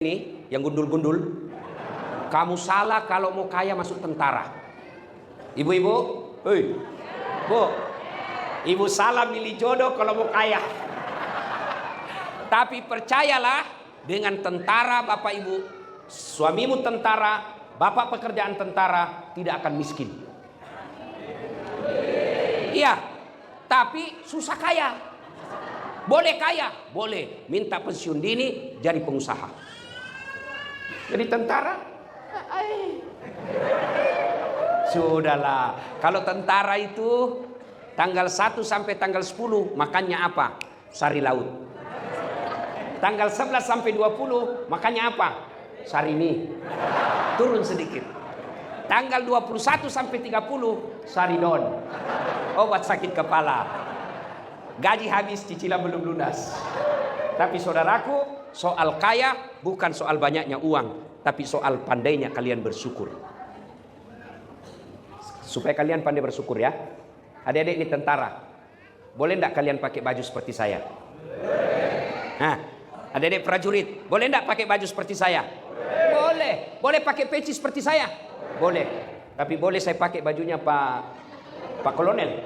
Ini yang gundul-gundul, kamu salah kalau mau kaya masuk tentara. Ibu-ibu, bu, ibu salah milih jodoh kalau mau kaya. Tapi percayalah, dengan tentara bapak ibu, suamimu tentara, bapak pekerjaan tentara, tidak akan miskin. Iya, tapi susah kaya. Boleh kaya, boleh minta pensiun dini jadi pengusaha. Jadi tentara, sudahlah. Kalau tentara itu tanggal 1 sampai tanggal 10 makannya apa? Sari laut. Tanggal 11 sampai 20 makannya apa? Sari mie. Turun sedikit. Tanggal 21 sampai 30 sari don. Obat sakit kepala. Gaji habis, cicilan belum lunas. Tapi saudaraku, soal kaya bukan soal banyaknya uang, tapi soal pandainya kalian bersyukur. Supaya kalian pandai bersyukur ya. Adik-adik ini tentara, boleh enggak kalian pakai baju seperti saya? Nah, adik-adik prajurit, boleh enggak pakai baju seperti saya? Boleh. Boleh pakai peci seperti saya? Boleh. Tapi boleh saya pakai bajunya Pak Kolonel?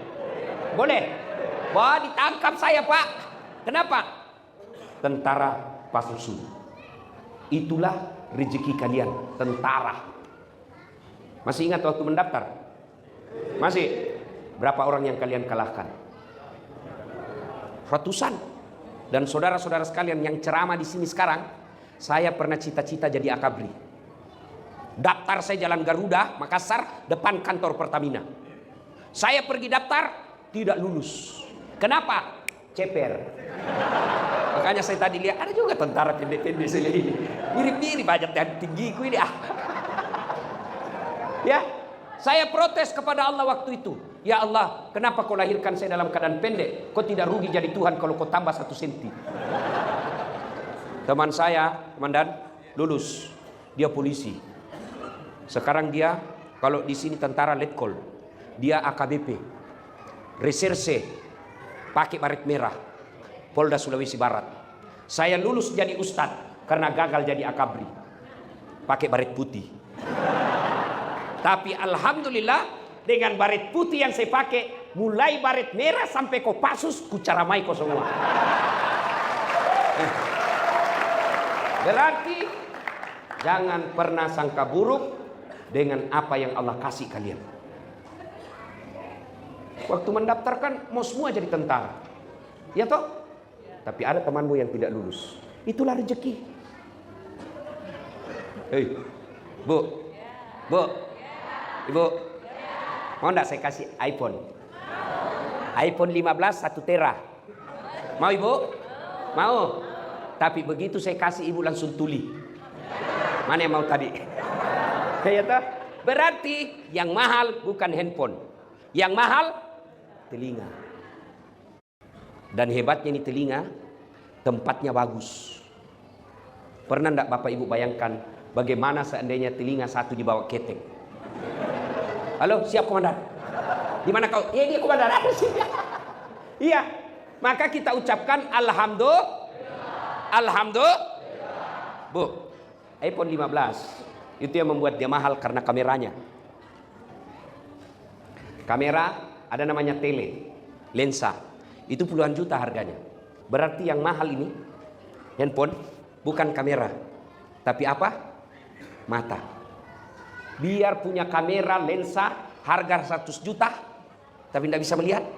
Boleh. Wah, ditangkap saya, Pak. Kenapa? Tentara palsu. Itulah rezeki kalian, tentara. Masih ingat waktu mendaftar? Masih? Berapa orang yang kalian kalahkan? Ratusan. Dan saudara-saudara sekalian yang ceramah di sini sekarang, saya pernah cita-cita jadi akabri. Daftar saya Jalan Garuda, Makassar, depan kantor Pertamina. Saya pergi daftar, tidak lulus. Kenapa? Ceper. Makanya saya tadi lihat ada juga tentara pendek-pendek ini. Mirip-mirip aja tinggiku ini. Ya, saya protes kepada Allah waktu itu. Ya Allah, kenapa kau lahirkan saya dalam keadaan pendek? Kau tidak rugi jadi Tuhan kalau kau tambah 1 senti. Teman saya, komandan, lulus. Dia polisi. Sekarang dia, kalau di sini tentara letkol, dia AKBP, reserse, pakai baret merah, Polda Sulawesi Barat. Saya lulus jadi ustadz karena gagal jadi akabri, pakai baret putih. Tapi alhamdulillah dengan baret putih yang saya pakai, mulai baret merah sampai Kopassus, kucaramai kau semua. Berarti jangan pernah sangka buruk dengan apa yang Allah kasih kalian. Waktu mendaftarkan mau semua jadi tentara, ya toh? Tapi ada temanmu yang tidak lulus. Itulah rezeki. Hei, bu, ibu, mau enggak saya kasih iPhone? iPhone 15 1 tera. Mau ibu? Mau. Tapi begitu saya kasih ibu langsung tuli. Mana yang mau tadi? Ya toh? Berarti yang mahal bukan handphone. Yang mahal telinga. Dan hebatnya ini telinga, tempatnya bagus. Pernah enggak Bapak Ibu bayangkan bagaimana seandainya telinga satu dibawa ketek? Halo, siap komandan? Di mana kau? Iya, dia komandan. Iya. Maka kita ucapkan alhamdulillah. Bu, iPhone 15 itu yang membuat dia mahal karena kameranya. Kamera ada namanya tele, lensa. Itu puluhan juta harganya. Berarti yang mahal ini handphone bukan kamera, tapi apa? Mata. Biar punya kamera, lensa, harga 100 juta, tapi tidak bisa melihat.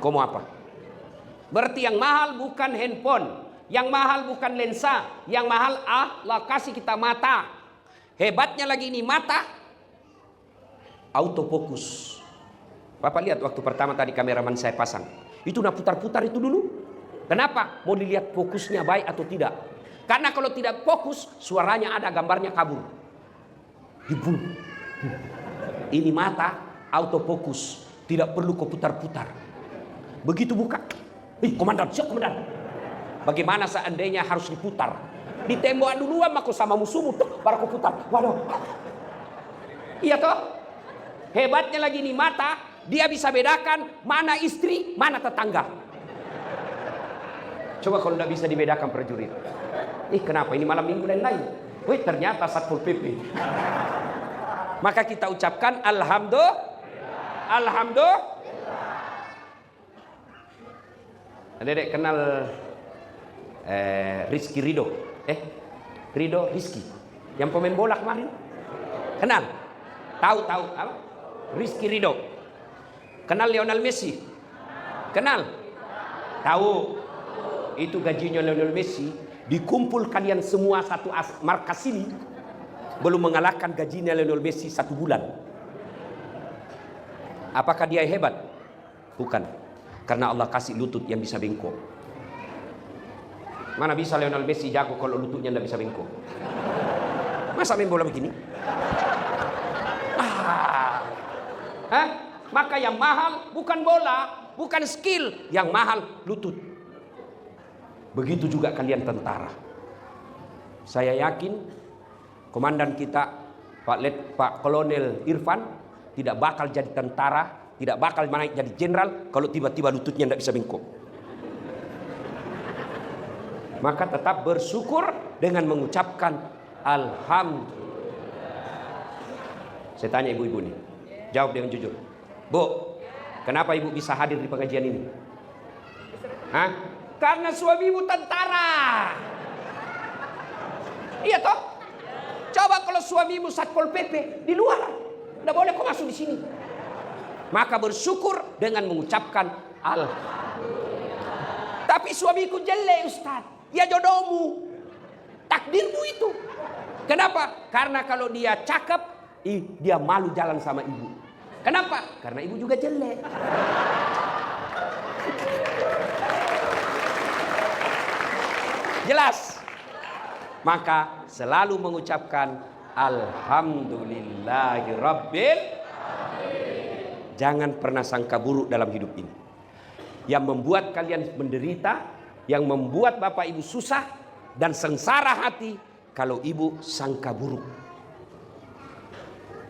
Kau mau apa? Berarti yang mahal bukan handphone, yang mahal bukan lensa, yang mahal Allah kasih kita mata. Hebatnya lagi ini mata, autofokus. Bapak lihat waktu pertama tadi kameraman saya pasang, itu nak putar-putar itu dulu. Kenapa? Mau dilihat fokusnya baik atau tidak. Karena kalau tidak fokus, suaranya ada, gambarnya kabur. Ibu, ini mata autofokus, tidak perlu kau putar-putar. Begitu buka, komandan, siap komandan. Bagaimana seandainya harus diputar? Ditembak duluan maka sama musuhmu tuh, baru kau putar. Waduh. Iya toh? Hebatnya lagi nih mata, dia bisa bedakan mana istri, mana tetangga. Coba kalau tidak bisa dibedakan prajurit. Kenapa ini malam minggu lain-lain? Wih, ternyata Satpol PP. Maka kita ucapkan alhamdulillah. Dedek kenal Rizky Ridho? Rizky yang pemain bola kemarin? Kenal? Tahu apa? Rizky Ridho. Kenal Lionel Messi? Kenal? Tahu? Itu gajinya Lionel Messi dikumpul kalian semua satu markas ini belum mengalahkan gajinya Lionel Messi 1 bulan. Apakah dia hebat? Bukan. Karena Allah kasih lutut yang bisa bengkok. Mana bisa Lionel Messi jago kalau lututnya tidak bisa bengkok? Masa main bola begini? Maka yang mahal bukan bola, bukan skill, yang mahal lutut. Begitu juga kalian tentara. Saya yakin komandan kita Pak Kolonel Irfan tidak bakal jadi tentara, tidak bakal naik jadi jenderal kalau tiba-tiba lututnya tidak bisa bengkok. Maka tetap bersyukur dengan mengucapkan alhamdulillah. Saya tanya ibu-ibu nih, jawab dengan jujur. Bu, kenapa ibu bisa hadir di pengajian ini? Karena suami ibu tentara. Iya toh? Coba kalau suamimu Satpol PP di luar, tidak boleh kau masuk di sini. Maka bersyukur dengan mengucapkan alhamdulillah. Tapi suamiku jelek, Ustaz. Ya jodohmu, takdirmu itu. Kenapa? Karena kalau dia cakep, dia malu jalan sama ibu. Kenapa? Karena ibu juga jelek. Jelas? Maka selalu mengucapkan alhamdulillahirabbil alamin. Jangan pernah sangka buruk dalam hidup ini. Yang membuat kalian menderita, yang membuat bapak ibu susah dan sengsara hati kalau ibu sangka buruk.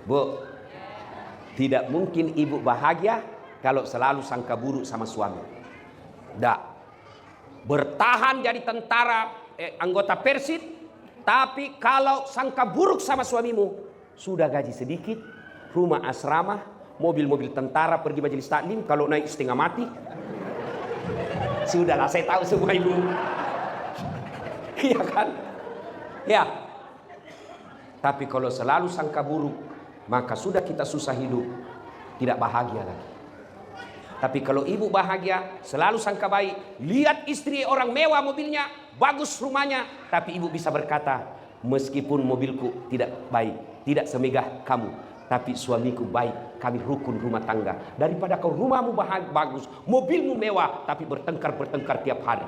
Bu, tidak mungkin ibu bahagia kalau selalu sangka buruk sama suami. Tidak. Bertahan jadi tentara, anggota Persib, tapi kalau sangka buruk sama suamimu, sudah gaji sedikit, rumah asrama, mobil-mobil tentara, pergi majelis taklim, kalau naik setengah mati. Sudahlah, saya tahu semua ibu. Iya kan? Ya. Tapi kalau selalu sangka buruk, maka sudah kita susah hidup, tidak bahagia lagi. Tapi kalau ibu bahagia, selalu sangka baik, lihat istri orang mewah mobilnya, bagus rumahnya, tapi ibu bisa berkata, meskipun mobilku tidak baik, tidak semegah kamu, tapi suamiku baik, kami rukun rumah tangga. Daripada kau rumahmu bagus, mobilmu mewah, tapi bertengkar tiap hari.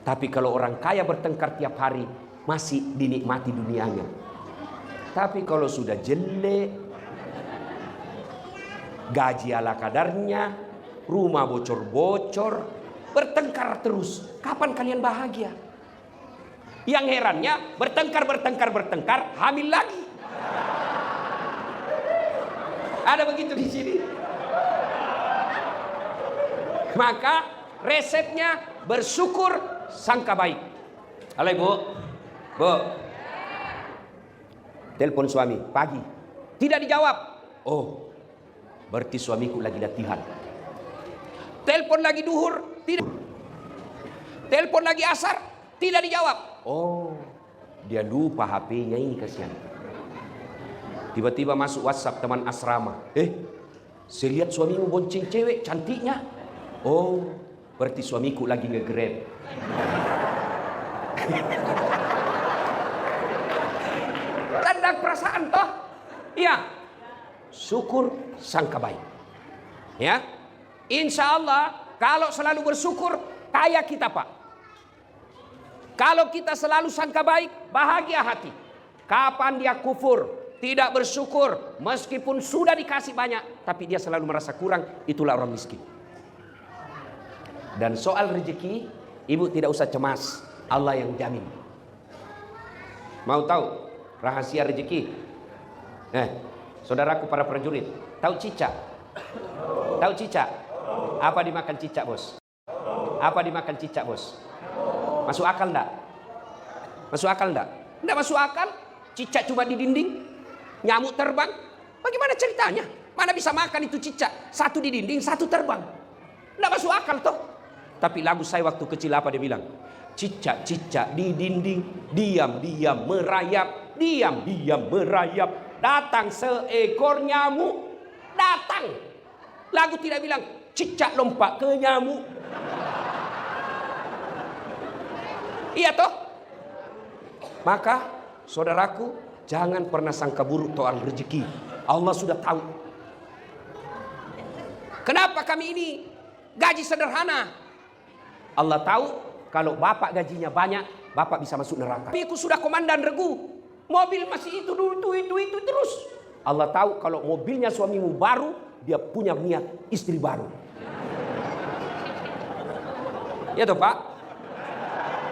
Tapi kalau orang kaya bertengkar tiap hari, masih dinikmati dunianya. Tapi kalau sudah jelek, gaji ala kadarnya, rumah bocor-bocor, bertengkar terus, kapan kalian bahagia? Yang herannya bertengkar, hamil lagi. Ada begitu di sini. Maka resepnya bersyukur, sangka baik. Halo ibu, bu, telepon suami pagi, tidak dijawab. Oh, berarti suamiku lagi latihan. Telepon lagi duhur, tidak. Telepon lagi asar, tidak dijawab. Oh, dia lupa HP-nya ini, kasihan. Tiba-tiba masuk WhatsApp teman asrama. Saya lihat suamimu bonceng cewek cantiknya. Oh, berarti suamiku lagi nge-grab. Tanda perasaan toh? Iya. Syukur, sangka baik. Ya, insya Allah kalau selalu bersyukur, kaya kita pak. Kalau kita selalu sangka baik, bahagia hati. Kapan dia kufur, tidak bersyukur, meskipun sudah dikasih banyak, tapi dia selalu merasa kurang, itulah orang miskin. Dan soal rezeki, ibu tidak usah cemas, Allah yang jamin. Mau tahu rahasia rezeki? Saudaraku para prajurit, tahu cicak? Tahu cicak? Apa dimakan cicak, bos? Apa dimakan cicak, bos? Masuk akal enggak? Masuk akal enggak? Enggak masuk akal. Cicak cuma di dinding, nyamuk terbang. Bagaimana ceritanya? Mana bisa makan itu cicak? Satu di dinding, satu terbang. Enggak masuk akal toh. Tapi lagu saya waktu kecil apa dia bilang? Cicak-cicak di dinding, diam-diam merayap, diam-diam merayap. Datang seekor nyamuk, datang. Lagu tidak bilang cicak lompat ke nyamuk. Iya toh? Maka saudaraku, jangan pernah sangka buruk soal rezeki. Allah sudah tahu. Kenapa kami ini gaji sederhana? Allah tahu kalau bapak gajinya banyak, bapak bisa masuk neraka. Tapi aku sudah komandan regu. Mobil masih itu terus. Allah tahu kalau mobilnya suamimu baru, dia punya niat istri baru. Ya toh Pak?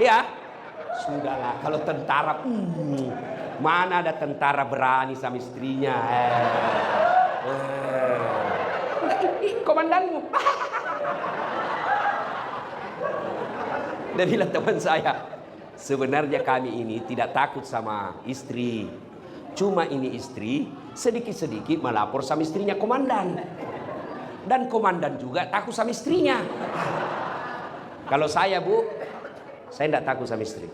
Ya. Sudahlah, kalau tentara, mana ada tentara berani sama istrinya? Komandanmu. Dan bilang teman saya, sebenarnya kami ini tidak takut sama istri. Cuma ini istri sedikit-sedikit melapor sama istrinya komandan. Dan komandan juga takut sama istrinya. Kalau saya Bu, saya tidak takut sama istri.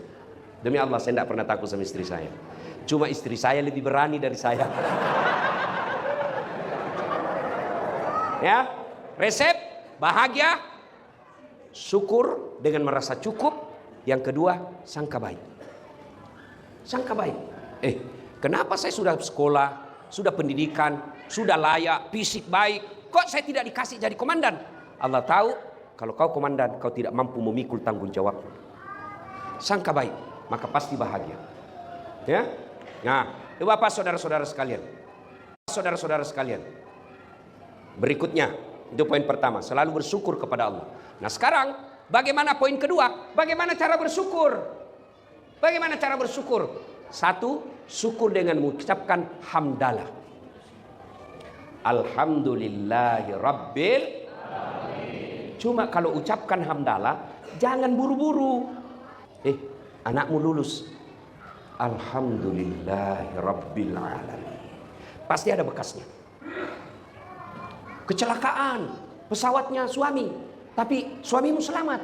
Demi Allah saya tidak pernah takut sama istri saya. Cuma istri saya lebih berani dari saya. Ya, resep bahagia, syukur dengan merasa cukup. Yang kedua, sangka baik. Sangka baik. Kenapa saya sudah sekolah, sudah pendidikan, sudah layak, fisik baik, kok saya tidak dikasih jadi komandan? Allah tahu kalau kau komandan, kau tidak mampu memikul tanggung jawab. Sangka baik, maka pasti bahagia. Ya. Nah, Bapak saudara-saudara sekalian. Saudara-saudara sekalian. Berikutnya, itu poin pertama, selalu bersyukur kepada Allah. Nah, sekarang bagaimana poin kedua? Bagaimana cara bersyukur? Bagaimana cara bersyukur? Satu, syukur dengan mengucapkan hamdalah. Alhamdulillahi rabbil alamin. Cuma kalau ucapkan hamdalah, jangan buru-buru. Anakmu lulus. Alhamdulillahi rabbil alamin. Pasti ada bekasnya. Kecelakaan, pesawatnya suami, tapi suamimu selamat.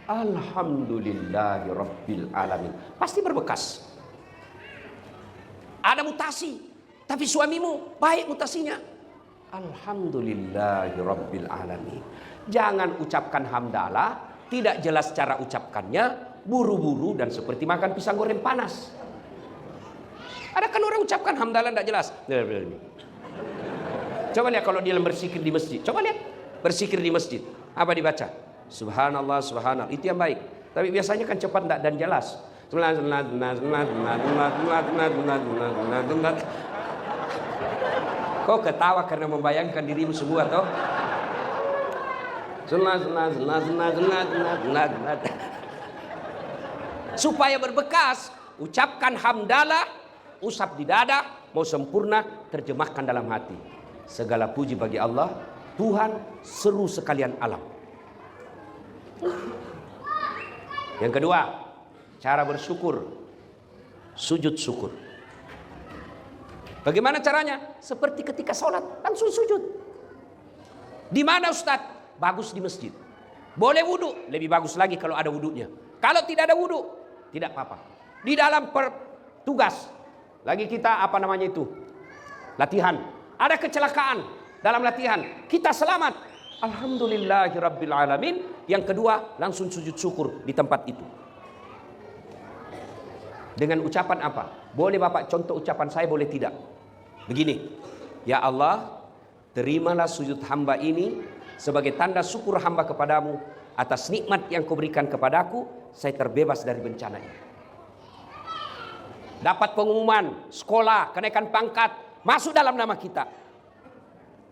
Alhamdulillahi rabbil alamin. Pasti berbekas. Ada mutasi, tapi suamimu baik mutasinya. Alhamdulillahi rabbil alamin. Jangan ucapkan hamdalah, tidak jelas cara ucapkannya, buru-buru dan seperti makan pisang goreng panas. Ada kan orang ucapkan hamdalah tidak jelas. Coba lihat kalau dia berzikir di masjid. Coba lihat berzikir di masjid. Apa dibaca? Subhanallah, subhanallah. Itu yang baik. Tapi biasanya kan cepat dan jelas. Kau ketawa karena membayangkan dirimu semua toh? Supaya berbekas, ucapkan hamdalah, usap di dada, mau sempurna, terjemahkan dalam hati. Segala puji bagi Allah, Tuhan seru sekalian alam. Yang kedua, cara bersyukur, sujud syukur. Bagaimana caranya? Seperti ketika sholat, langsung sujud. Di mana Ustaz? Bagus di masjid. Boleh wudhu, lebih bagus lagi kalau ada wudhunya. Kalau tidak ada wudhu, tidak apa-apa. Di dalam tugas, lagi kita apa namanya itu? Latihan. Ada kecelakaan dalam latihan, kita selamat. Alhamdulillahirabbil alamin. Yang kedua, langsung sujud syukur di tempat itu. Dengan ucapan apa? Boleh Bapak contoh ucapan saya, boleh tidak? Begini, ya Allah, terimalah sujud hamba ini sebagai tanda syukur hamba kepadamu atas nikmat yang kau berikan kepadaku. Saya terbebas dari bencana ini. Dapat pengumuman sekolah, kenaikan pangkat, masuk dalam nama kita.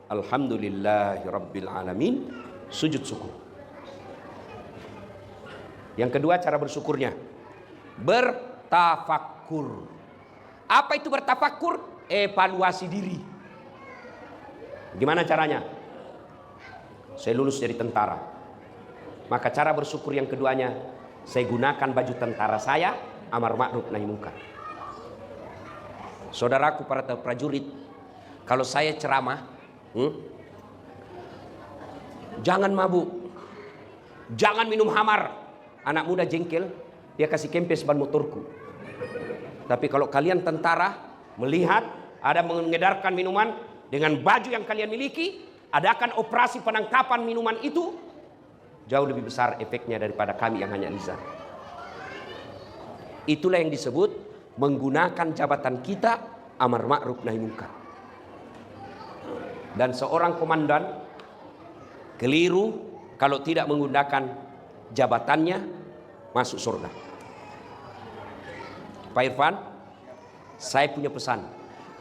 Alhamdulillahirabbil alamin. Sujud syukur. Yang kedua cara bersyukurnya, bertafakkur. Apa itu bertafakkur? Evaluasi diri. Gimana caranya? Saya lulus jadi tentara. Maka cara bersyukur yang keduanya, Saya gunakan baju tentara saya, amar ma'ruf nahi munkar. Saudaraku para prajurit, kalau saya ceramah, jangan mabuk, jangan minum hamar. Anak muda jengkel, dia kasih kempes ban motorku. Tapi kalau kalian tentara melihat ada mengedarkan minuman dengan baju yang kalian miliki, adakan operasi penangkapan minuman itu, jauh lebih besar efeknya daripada kami yang hanya lisan. Itulah yang disebut menggunakan jabatan kita amar ma'ruf nahi munkar. Dan seorang komandan keliru kalau tidak menggunakan jabatannya masuk surga. Pak Irfan, saya punya pesan.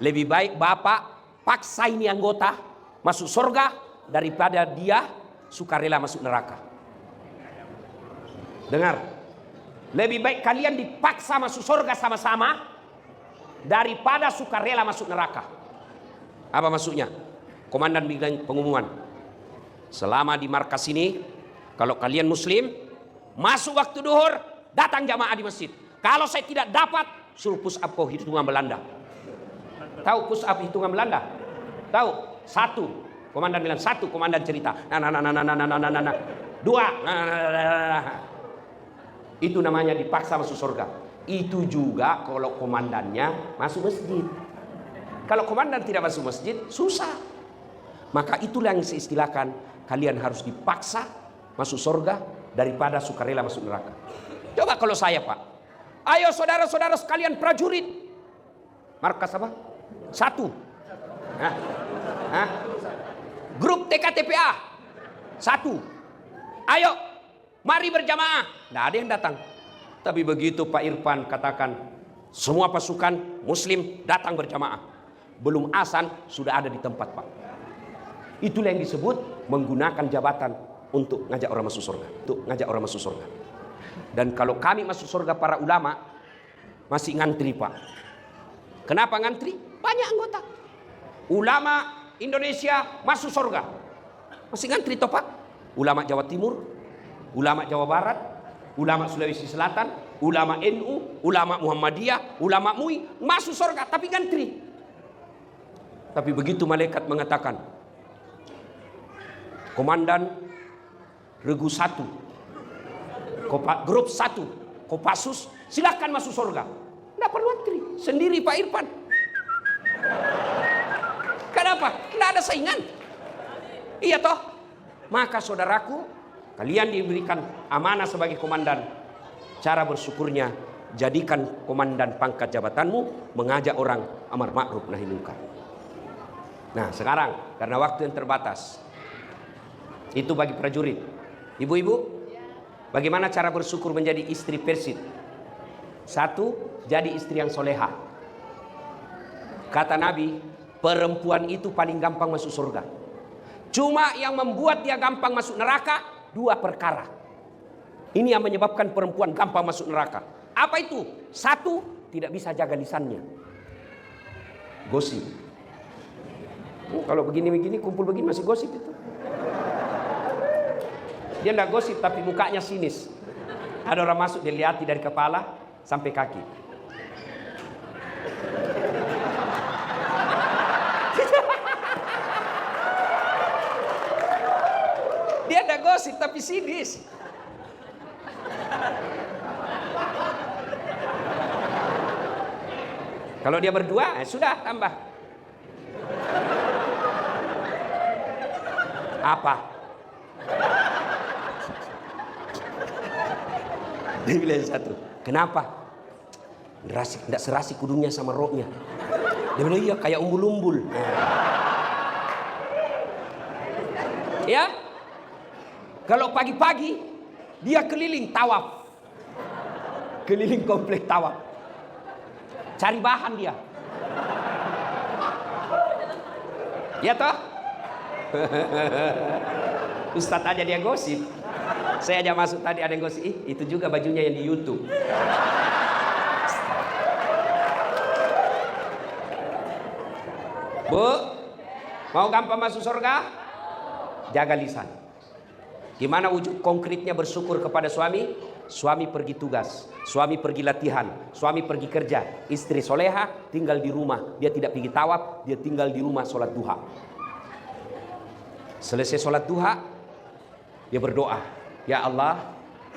Lebih baik Bapak paksa ini anggota masuk surga daripada dia sukarela masuk neraka. Dengar, lebih baik kalian dipaksa masuk surga sama-sama daripada sukarela masuk neraka. Apa maksudnya? Komandan bilang pengumuman, selama di markas ini, kalau kalian muslim, masuk waktu duhur, datang jamaah di masjid. Kalau saya tidak dapat, suruh push up kau hitungan Belanda. Tahu push up hitungan Belanda? Tahu? 1. Komandan bilang 1, komandan cerita. Nah. 2. Itu namanya dipaksa masuk surga. Itu juga kalau komandannya masuk masjid. Kalau komandan tidak masuk masjid, susah. Maka itulah yang seistilahkan, kalian harus dipaksa masuk surga daripada sukarela masuk neraka. Coba kalau saya, Pak. Ayo saudara-saudara sekalian prajurit. Markas apa? 1. Grup TKTPA 1. Ayo, mari berjamaah. Tidak ada yang datang. Tapi begitu Pak Irfan katakan, semua pasukan muslim datang berjamaah. Belum azan sudah ada di tempat, Pak. Itulah yang disebut menggunakan jabatan untuk ngajak orang masuk surga. Dan kalau kami masuk surga para ulama masih ngantri, Pak. Kenapa ngantri? Banyak anggota. Ulama Indonesia masuk surga masih ngantri toh, Pak. Ulama Jawa Timur, ulama Jawa Barat, ulama Sulawesi Selatan, ulama NU, ulama Muhammadiyah, ulama MUI masuk surga tapi ngantri. Tapi begitu malaikat mengatakan, komandan regu 1, grup 1, Kopassus, silakan masuk surga. Tidak perlu antri, sendiri Pak Irfan. Kenapa? Tidak ada saingan. Iya toh? Maka saudaraku, kalian diberikan amanah sebagai komandan. Cara bersyukurnya, jadikan komandan pangkat jabatanmu mengajak orang amar ma'ruf nahi munkar. Nah sekarang, karena waktu yang terbatas, itu bagi prajurit. Ibu-ibu, bagaimana cara bersyukur menjadi istri Persid? 1, jadi istri yang soleha. Kata Nabi, perempuan itu paling gampang masuk surga. Cuma yang membuat dia gampang masuk neraka 2 perkara. Ini yang menyebabkan perempuan gampang masuk neraka. Apa itu? 1, tidak bisa jaga lisannya. Gosip. Kalau begini-begini, kumpul begini masih gosip itu. Dia tidak gosip tapi mukanya sinis. Ada orang masuk, dia lihati dari kepala sampai kaki. Dia tidak gosip tapi sinis. Kalau dia berdua, sudah tambah. Apa? Dia bilang 1. Kenapa? Tidak serasi kudungnya sama roknya. Dia bilang iya kayak umbul-umbul. Ya? Kalau pagi-pagi dia keliling tawaf. Keliling komplek tawaf. Cari bahan dia. Ya toh? Ustadz aja dia gosip. Saya aja masuk tadi ada yang gosip, itu juga bajunya yang di YouTube. Bu, mau gampang masuk surga? Jaga lisan. Gimana wujud konkretnya bersyukur kepada suami? Suami pergi tugas, suami pergi latihan, suami pergi kerja, istri soleha tinggal di rumah. Dia tidak pergi tawaf, dia tinggal di rumah sholat duha. Selesai sholat duha, dia berdoa, ya Allah,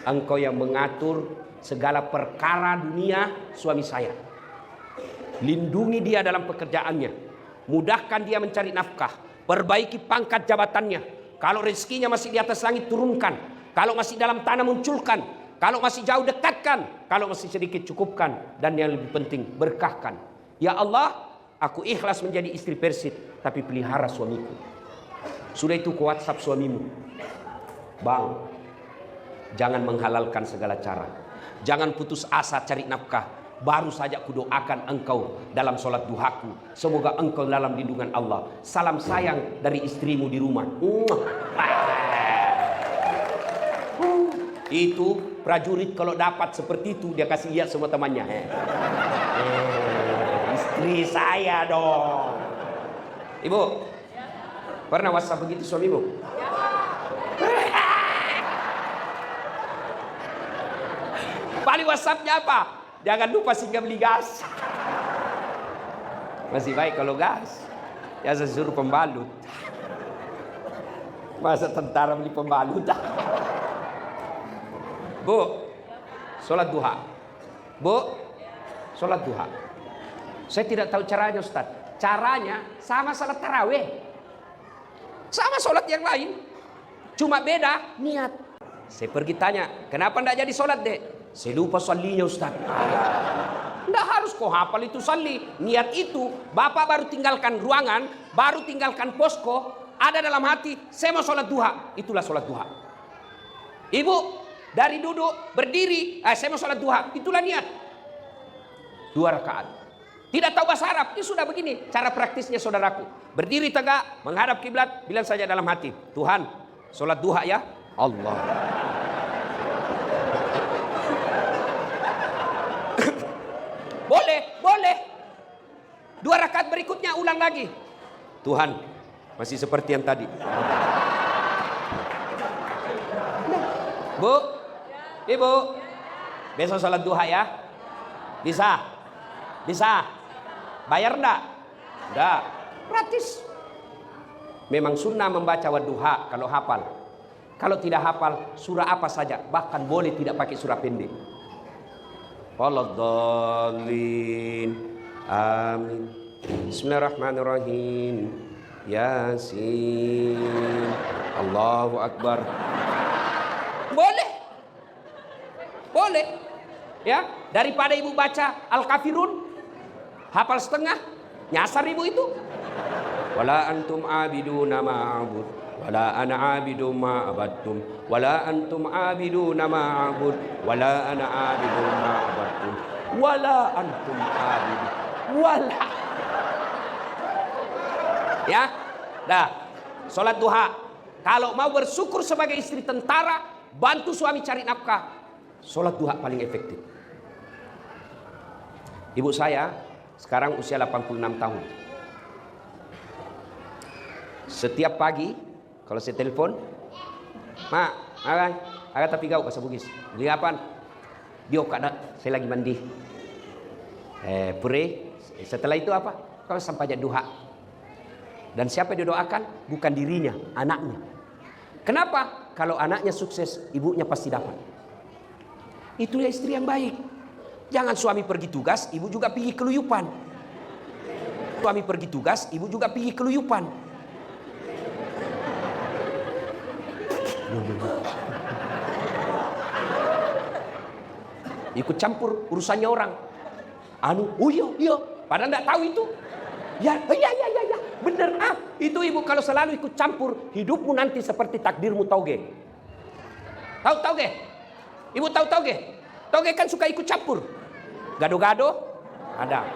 Engkau yang mengatur segala perkara dunia suami saya. Lindungi dia dalam pekerjaannya, mudahkan dia mencari nafkah, perbaiki pangkat jabatannya. Kalau rezekinya masih di atas langit, turunkan. Kalau masih dalam tanah, munculkan. Kalau masih jauh, dekatkan. Kalau masih sedikit, cukupkan. Dan yang lebih penting, berkahkan. Ya Allah, aku ikhlas menjadi istri Persit, tapi pelihara suamiku. Sudah itu ke WhatsApp suamimu, Bang, jangan menghalalkan segala cara, jangan putus asa cari nafkah. Baru saja kudoakan engkau dalam sholat duhaku, semoga engkau dalam lindungan Allah. Salam sayang dari istrimu di rumah. Itu prajurit kalau dapat seperti itu, dia kasih lihat semua temannya. Istri saya dong. Ibu, pernah WhatsApp begitu suamimu? Paling WhatsAppnya apa? Jangan lupa singgah beli gas. Masih baik kalau gas. Ya saya suruh pembalut. Masa tentara beli pembalut? Bu, sholat duha. Bu, sholat duha. Saya tidak tahu caranya, Ustaz. Caranya sama sholat tarawih, sama sholat yang lain, cuma beda niat. Saya pergi tanya, kenapa tidak jadi sholat, Dek? Saya lupa salinya, Ustaz. Tidak harus kau hafal itu sali. Niat itu, Bapak baru tinggalkan ruangan, baru tinggalkan posko, ada dalam hati, saya mau sholat duha. Itulah sholat duha. Ibu, dari duduk, berdiri, saya mau sholat duha. Itulah niat. 2 rakaat. Tidak tahu bahasa Arab, ini sudah begini. Cara praktisnya saudaraku. Berdiri tegak, menghadap kiblat, bilang saja dalam hati, Tuhan, sholat duha ya Allah. Boleh. 2 rakaat berikutnya ulang lagi. Tuhan, masih seperti yang tadi. Bu, Ibu, besok sholat duha ya? Bisa? Bayar enggak? Enggak. Gratis. Memang sunnah membaca wadduha kalau hafal. Kalau tidak hafal, surah apa saja. Bahkan boleh tidak pakai surah pendek. Waladhdallin. Amin. Bismillahirrahmanirrahim. Yasin. Allahu Akbar. Boleh. Ya, daripada ibu baca Al-Kafirun, hafal setengah, nyasar ibu itu. Wala antum abiduna ma'abud, wala ana abidu ma'abadtum, wala antum abiduna ma'abud, wala ana abidu ma'abadtum, wala antum abidu, wala. Ya, dah. Sholat duha. Kalau mau bersyukur sebagai istri tentara, bantu suami cari nafkah, sholat duha paling efektif. Ibu saya sekarang usia 86 tahun. Setiap pagi kalau saya telepon, Mak, agak tapi kau bahasa Bugis. Beli apaan? Dia kada, saya lagi mandi. Pure. Setelah itu apa? Kau sampai jadi duha. Dan siapa yang didoakan? Bukan dirinya, anaknya. Kenapa? Kalau anaknya sukses, ibunya pasti dapat. Itulah istri yang baik. Jangan suami pergi tugas, ibu juga pergi keluyupan. Suami pergi tugas, ibu juga pergi keluyupan. Ikut campur urusannya orang. Oh iya. Padahal tidak tahu itu. Ya. Bener. Itu ibu kalau selalu ikut campur, hidupmu nanti seperti takdirmu tauge. Tahu tauge? Ibu tahu tauge? Tauge kan suka ikut campur. Gado-gado ada.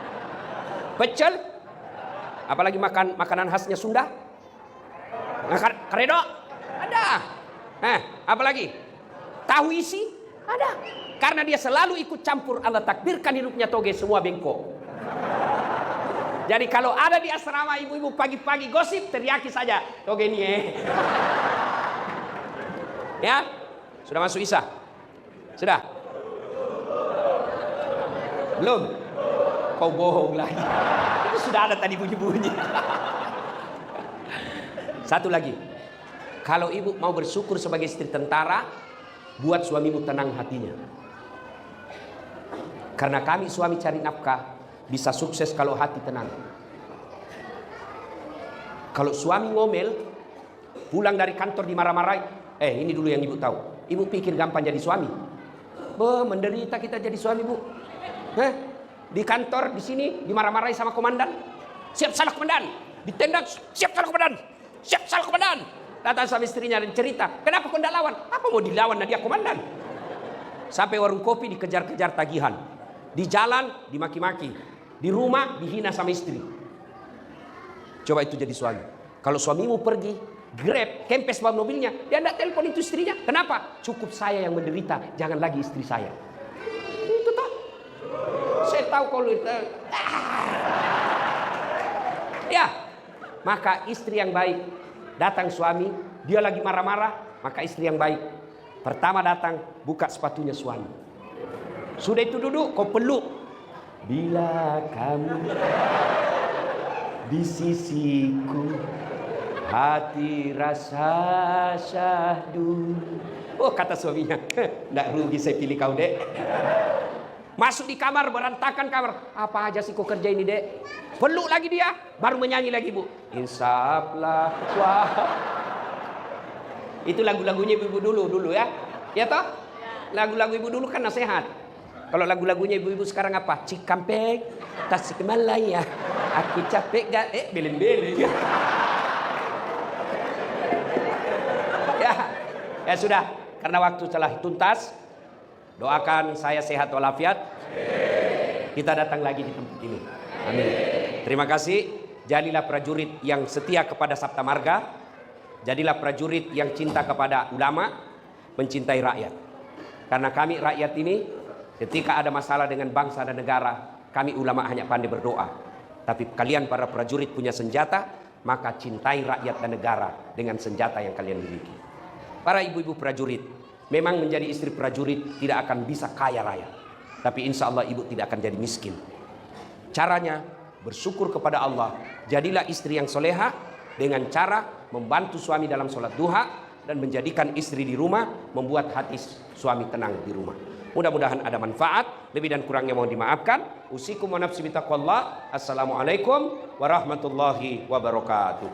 Pecel. Apalagi makanan khasnya Sunda. Karedok ada. Apalagi? Tahu isi ada. Karena dia selalu ikut campur, Allah takdirkan hidupnya toge semua bengkok. Jadi kalau ada di asrama ibu-ibu pagi-pagi gosip, teriaki saja toge ini. Ya, sudah masuk Isya. Sudah? Belum? Kau bohong lagi. Itu sudah ada tadi bunyi-bunyi. Satu lagi. Kalau ibu mau bersyukur sebagai istri tentara, buat suamimu tenang hatinya. Karena kami suami cari nafkah bisa sukses kalau hati tenang. Kalau suami ngomel, pulang dari kantor dimarah-marahi. Ini dulu yang ibu tahu. Ibu pikir gampang jadi suami. Menderita kita jadi suami, Bu. Di kantor, di sini dimarah-marahi sama komandan. Siap salah komandan. Ditendang, siap salah komandan. Siap salah komandan. Datang sama istrinya dan cerita, kenapa kau tidak lawan? Apa mau dilawan dia komandan? Sampai warung kopi dikejar-kejar tagihan. Di jalan dimaki-maki. Di rumah dihina sama istri. Coba itu jadi suami. Kalau suamimu pergi, Grab, kempes bawa mobilnya, dia tidak telepon itu istrinya. Kenapa? Cukup saya yang menderita, jangan lagi istri saya. Itu toh. Saya tahu kalau itu. Ya, maka istri yang baik, datang suami, dia lagi marah-marah, maka istri yang baik. Pertama datang, buka sepatunya suami. Sudah itu duduk, kau peluk. Bila kamu di sisiku, hati rasa syahdu. Oh, kata suaminya, nggak rugi saya pilih kau, Dek. Masuk di kamar, berantakan kamar. Apa aja sih kau kerja ini, Dek? Peluk lagi dia, baru menyanyi lagi, Bu. Insaflah wah. Itu lagu-lagunya ibu-ibu dulu ya. Ya toh? Lagu-lagu ibu dulu kan nasihat. Kalau lagu-lagunya ibu-ibu sekarang apa? Cikampek, Tasikmalaya. Aku capek gak? Belen-belen. Ya sudah, karena waktu telah tuntas. Doakan saya sehat walafiat. Kita datang lagi di tempat ini. Amin. Terima kasih. Jadilah prajurit yang setia kepada Sabta Marga. Jadilah prajurit yang cinta kepada ulama, mencintai rakyat. Karena kami rakyat ini, ketika ada masalah dengan bangsa dan negara, kami ulama hanya pandai berdoa. Tapi kalian para prajurit punya senjata, maka cintai rakyat dan negara dengan senjata yang kalian miliki. Para ibu-ibu prajurit, memang menjadi istri prajurit tidak akan bisa kaya raya. Tapi insya Allah ibu tidak akan jadi miskin. Caranya bersyukur kepada Allah. Jadilah istri yang soleha dengan cara membantu suami dalam sholat duha dan menjadikan istri di rumah, membuat hati suami tenang di rumah. Mudah-mudahan ada manfaat. Lebih dan kurangnya mohon dimaafkan. Usikum wa nafsi bitaqwallah. Assalamualaikum warahmatullahi wabarakatuh.